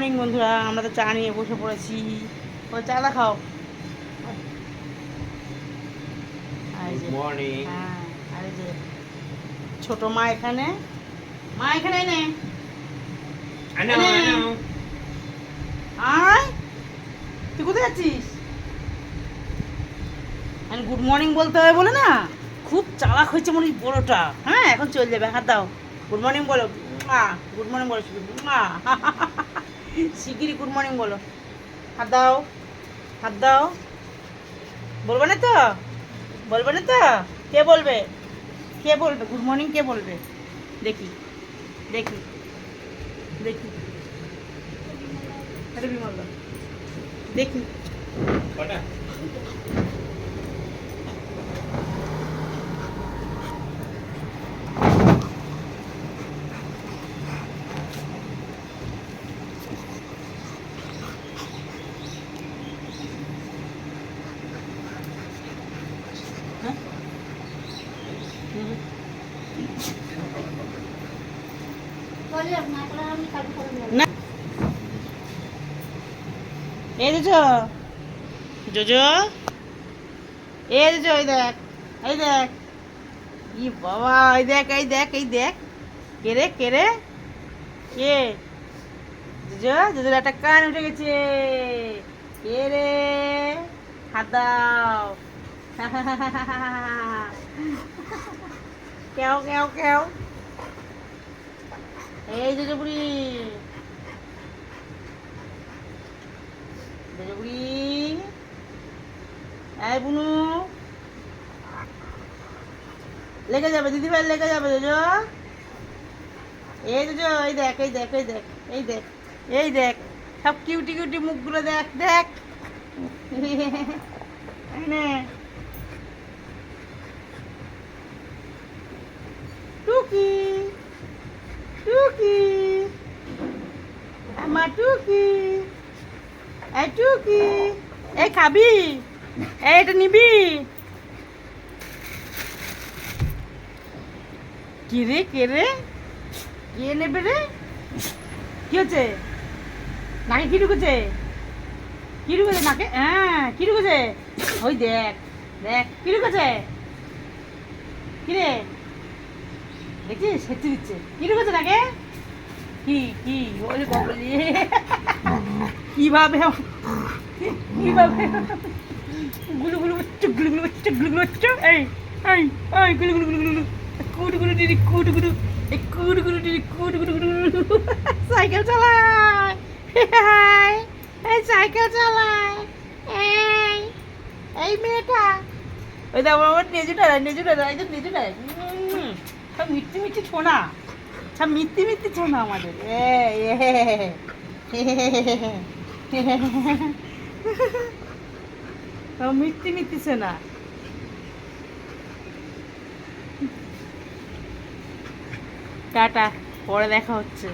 Morning বন্ধুরা, আমরা তো চা নিয়ে বসে পড়েছি। ও চাটা খাও। মর্নিং। হ্যাঁ, আর এই যে ছোট মা এখানে। মা এখানে নে। আয়, তুই কোথায় যাচ্ছিস? গুড মর্নিং বলতে হবে বলে না, খুব চালাক হয়েছে মনে হয় বড়টা। হ্যাঁ, এখন চলে যাবে। হাত দাও, গুড মর্নিং বলো। মা গুড মর্নিং বলো, মা শিগগিরই গুড মর্নিং বলো। হাত দাও, হাত দাও। বলবে না তো? বলবে না তো? কে বলবে? কে বলবে গুড মর্নিং? কে বলবে? দেখি দেখি দেখি। এটা বিমল দাও, দেখি। হ্যাঁ, না এই জোজো, জোজো, এই জোজো, এই দেখ, এই দেখ। ই বাবা, এই দেখ, এই দেখ, এই দেখ। কে রে, কে রে, কে? জোজো, জোজোর একটা কান উঠে গেছে। কে রে? হাত দাও। কেও কেও কেও। এই জোজো বুড়ি, জোজো বুড়ি, এই বুনু, লেগে যাবে দিদিভাই, লেগে যাবে জোজো। এই জোজো, এই দেখ, এই দেখ, এই দেখ, এই দেখ, এই দেখ, সব কিউটি কিউটি মুখগুলো দেখ, দেখ। এই নে। টুকি, টুকি, আমার টুকি, এই টুকি, এই খাবি? এই এটা নিবি? কি রে, কে রে, কে নেবে রে? কি হচ্ছে? নাকে কি ঢুকেছে? কি ঢুকেছে নাকে? হ্যাঁ, কি ঢুকেছে? ওই দেখ, দেখ কি ঢুকেছে। কি রে, দেখছিস? হেঁচে দিচ্ছে। কি ঢুকেছে নাকে? কি কি? ওরে বাবলি, কিভাবে কিভাবে গুলু গুলু বাচ্চা, গুলু গুলু বাচ্চা, গুলু গুলু বাচ্চা। এই এই এই গুলু গুলু গুলু গুলু, কুটু গুলু দিদি, কুটু গুলু, এই কুটু গুলু দিদি, কুটু গুলু গুলু। সাইকেল চালায়, এই সাইকেল চালায়, এই এই মেয়েটা। ওই দেখো আমার নেজুটা, নেজুটা, এই যে নেজুটা। সব মিথ্যে মিথ্যে ছোনা, সব মিথ্যে মিথ্যে ছোনা আমাদের। মিথ্যে মিথ্যে ছোনা। টাটা, পরে দেখা হচ্ছে।